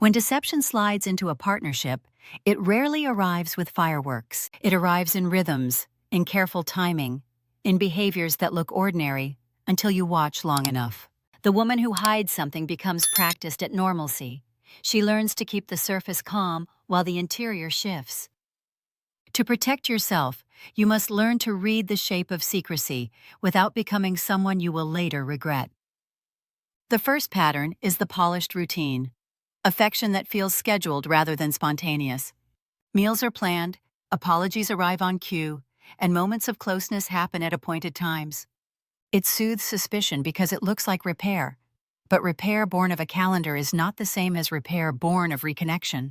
When deception slides into a partnership, it rarely arrives with fireworks. It arrives in rhythms, in careful timing, in behaviors that look ordinary until you watch long enough. The woman who hides something becomes practiced at normalcy. She learns to keep the surface calm while the interior shifts. To protect yourself, you must learn to read the shape of secrecy without becoming someone you will later regret. The first pattern is the polished routine, affection that feels scheduled rather than spontaneous. Meals are planned, apologies arrive on cue, and moments of closeness happen at appointed times. It soothes suspicion because it looks like repair, but repair born of a calendar is not the same as repair born of reconnection.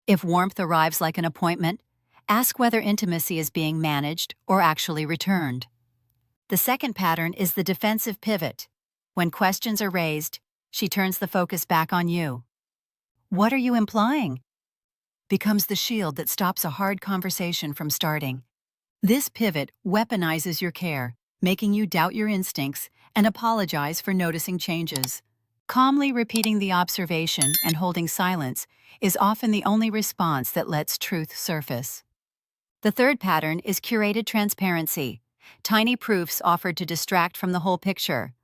If warmth arrives like an appointment, ask whether intimacy is being managed or actually returned. The second pattern is the defensive pivot. When questions are raised, she turns the focus back on you. "What are you implying?" becomes the shield that stops a hard conversation from starting. This pivot weaponizes your care, making you doubt your instincts and apologize for noticing changes. Calmly repeating the observation and holding silence is often the only response that lets truth surface. The third pattern is curated transparency, tiny proofs offered to distract from the whole picture.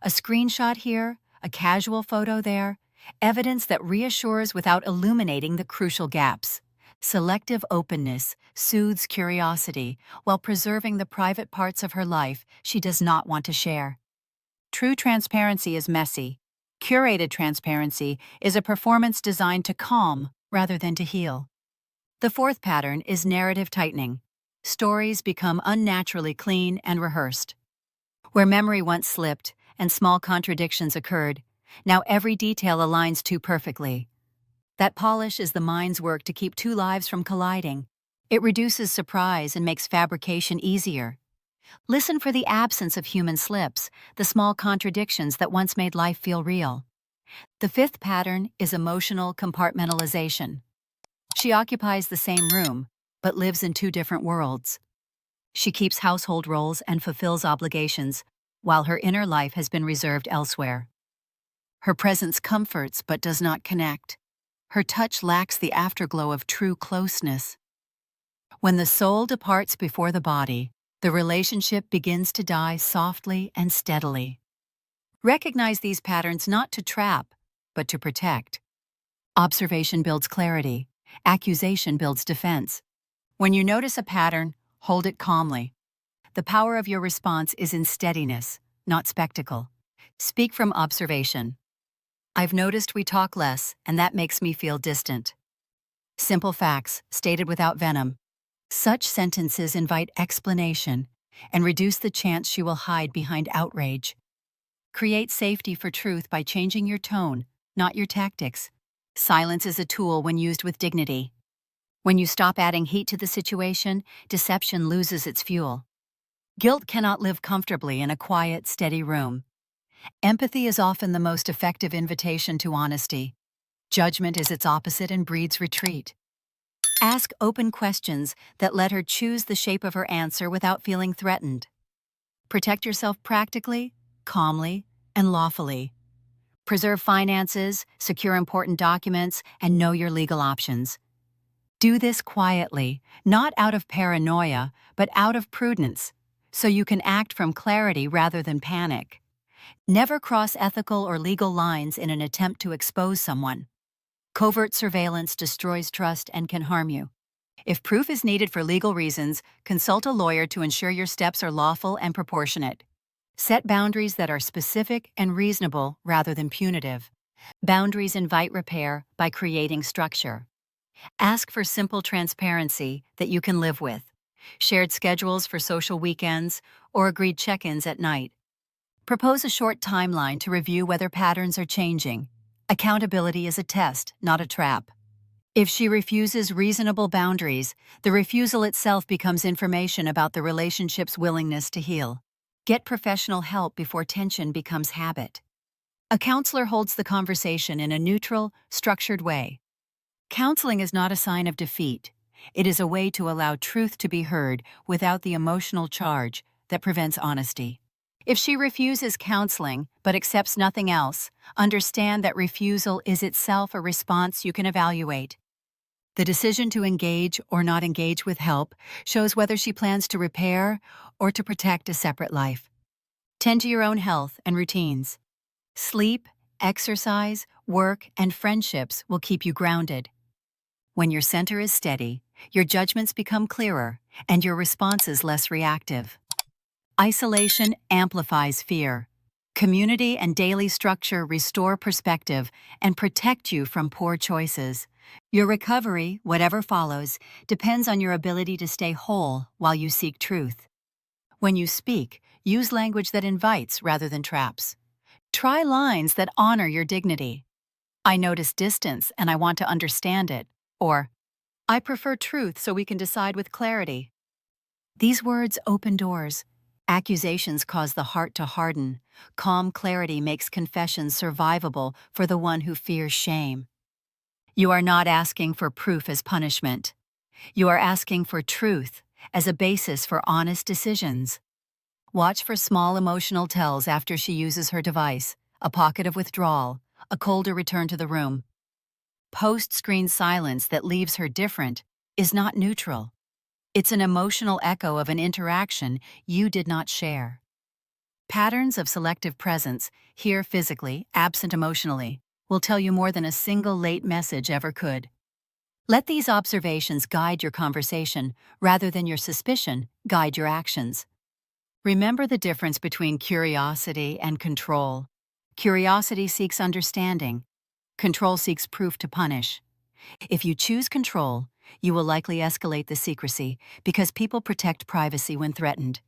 A screenshot here, a casual photo there, evidence that reassures without illuminating the crucial gaps. Selective openness soothes curiosity while preserving the private parts of her life she does not want to share. True transparency is messy. Curated transparency is a performance designed to calm rather than to heal. The fourth pattern is narrative tightening. Stories become unnaturally clean and rehearsed. Where memory once slipped and small contradictions occurred, now every detail aligns too perfectly. That polish is the mind's work to keep two lives from colliding. It reduces surprise and makes fabrication easier. Listen for the absence of human slips, the small contradictions that once made life feel real. The fifth pattern is emotional compartmentalization. She occupies the same room, but lives in two different worlds. She keeps household roles and fulfills obligations, while her inner life has been reserved elsewhere. Her presence comforts but does not connect. Her touch lacks the afterglow of true closeness. When the soul departs before the body, the relationship begins to die softly and steadily. Recognize these patterns not to trap, but to protect. Observation builds clarity. Accusation builds defense. When you notice a pattern, hold it calmly. The power of your response is in steadiness, not spectacle. Speak from observation. "I've noticed we talk less, and that makes me feel distant." Simple facts, stated without venom. Such sentences invite explanation and reduce the chance she will hide behind outrage. Create safety for truth by changing your tone, not your tactics. Silence is a tool when used with dignity. When you stop adding heat to the situation, deception loses its fuel. Guilt cannot live comfortably in a quiet, steady room. Empathy is often the most effective invitation to honesty. Judgment is its opposite and breeds retreat. Ask open questions that let her choose the shape of her answer without feeling threatened. Protect yourself practically, calmly, and lawfully. Preserve finances, secure important documents, and know your legal options. Do this quietly, not out of paranoia, but out of prudence, so you can act from clarity rather than panic. Never cross ethical or legal lines in an attempt to expose someone. Covert surveillance destroys trust and can harm you. If proof is needed for legal reasons, consult a lawyer to ensure your steps are lawful and proportionate. Set boundaries that are specific and reasonable rather than punitive. Boundaries invite repair by creating structure. Ask for simple transparency that you can live with. Shared schedules for social weekends or agreed check-ins at night. Propose a short timeline to review whether patterns are changing. Accountability is a test, not a trap. If she refuses reasonable boundaries, the refusal itself becomes information about the relationship's willingness to heal. Get professional help before tension becomes habit. A counselor holds the conversation in a neutral, structured way. Counseling is not a sign of defeat. It is a way to allow truth to be heard without the emotional charge that prevents honesty. If she refuses counseling but accepts nothing else, understand that refusal is itself a response you can evaluate. The decision to engage or not engage with help shows whether she plans to repair or to protect a separate life. Tend to your own health and routines. Sleep, exercise, work, and friendships will keep you grounded. When your center is steady, your judgments become clearer and your responses less reactive. Isolation amplifies fear. Community and daily structure restore perspective and protect you from poor choices. Your recovery, whatever follows, depends on your ability to stay whole while you seek truth. When you speak, use language that invites rather than traps. Try lines that honor your dignity. I notice distance and I want to understand it. Or, I prefer truth so we can decide with clarity. These words open doors. Accusations cause the heart to harden. Calm clarity makes confessions survivable for the one who fears shame. You are not asking for proof as punishment. You are asking for truth as a basis for honest decisions. Watch for small emotional tells after she uses her device, a pocket of withdrawal, a colder return to the room. Post-screen silence that leaves her different is not neutral. It's an emotional echo of an interaction you did not share. Patterns of selective presence, here physically, absent emotionally, will tell you more than a single late message ever could. Let these observations guide your conversation rather than your suspicion guide your actions. Remember the difference between curiosity and control. Curiosity seeks understanding. Control seeks proof to punish. If you choose control, you will likely escalate the secrecy because people protect privacy when threatened.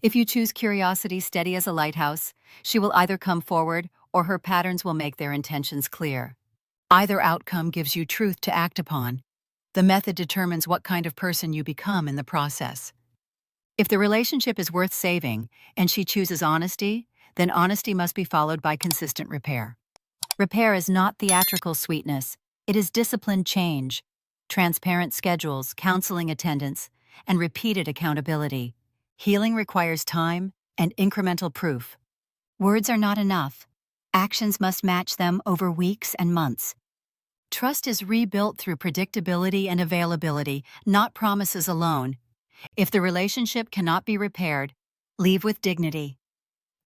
If you choose curiosity steady as a lighthouse, she will either come forward or her patterns will make their intentions clear. Either outcome gives you truth to act upon. The method determines what kind of person you become in the process. If the relationship is worth saving and she chooses honesty, then honesty must be followed by consistent repair. Repair is not theatrical sweetness, it is disciplined change, transparent schedules, counseling attendance, and repeated accountability. Healing requires time and incremental proof. Words are not enough. Actions must match them over weeks and months. Trust is rebuilt through predictability and availability, not promises alone. If the relationship cannot be repaired, leave with dignity.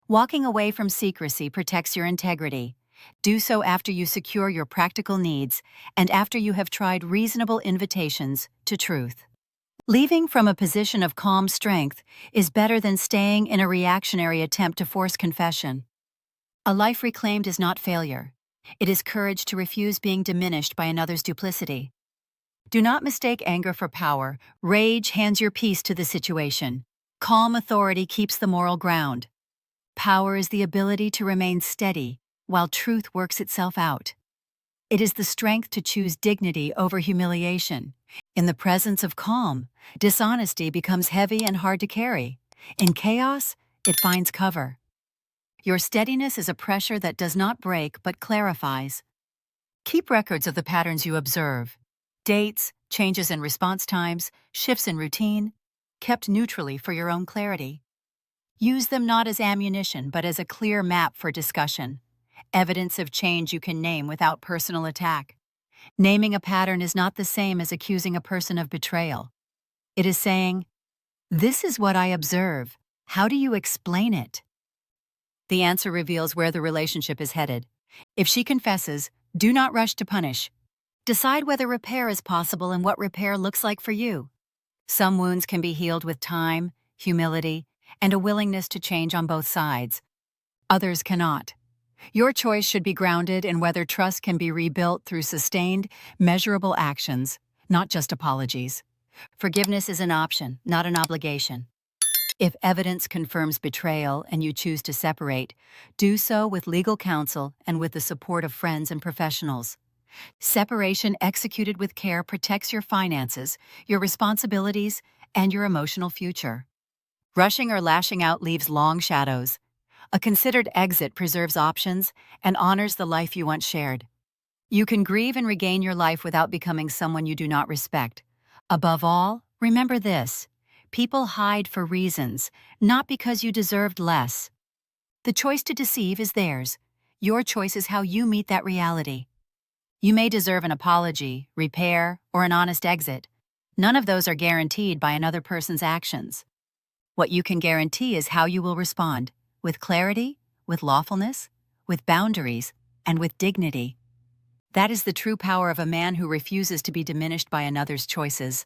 Walking away from secrecy protects your integrity. Do so after you secure your practical needs and after you have tried reasonable invitations to truth. Leaving from a position of calm strength is better than staying in a reactionary attempt to force confession. A life reclaimed is not failure. It is courage to refuse being diminished by another's duplicity. Do not mistake anger for power. Rage hands your peace to the situation. Calm authority keeps the moral ground. Power is the ability to remain steady while truth works itself out. It is the strength to choose dignity over humiliation. In the presence of calm, dishonesty becomes heavy and hard to carry. In chaos, it finds cover. Your steadiness is a pressure that does not break but clarifies. Keep records of the patterns you observe. Dates, changes in response times, shifts in routine, kept neutrally for your own clarity. Use them not as ammunition but as a clear map for discussion. Evidence of change you can name without personal attack. Naming a pattern is not the same as accusing a person of betrayal. It is saying, "This is what I observe. How do you explain it?" The answer reveals where the relationship is headed. If she confesses, do not rush to punish. Decide whether repair is possible and what repair looks like for you. Some wounds can be healed with time, humility, and a willingness to change on both sides. Others cannot. Your choice should be grounded in whether trust can be rebuilt through sustained, measurable actions, not just apologies. Forgiveness is an option, not an obligation. If evidence confirms betrayal and you choose to separate, do so with legal counsel and with the support of friends and professionals. Separation executed with care protects your finances, your responsibilities, and your emotional future. Rushing or lashing out leaves long shadows. A considered exit preserves options and honors the life you once shared. You can grieve and regain your life without becoming someone you do not respect. Above all, remember this: people hide for reasons, not because you deserved less. The choice to deceive is theirs. Your choice is how you meet that reality. You may deserve an apology, repair, or an honest exit. None of those are guaranteed by another person's actions. What you can guarantee is how you will respond, with clarity, with lawfulness, with boundaries, and with dignity. That is the true power of a man who refuses to be diminished by another's choices.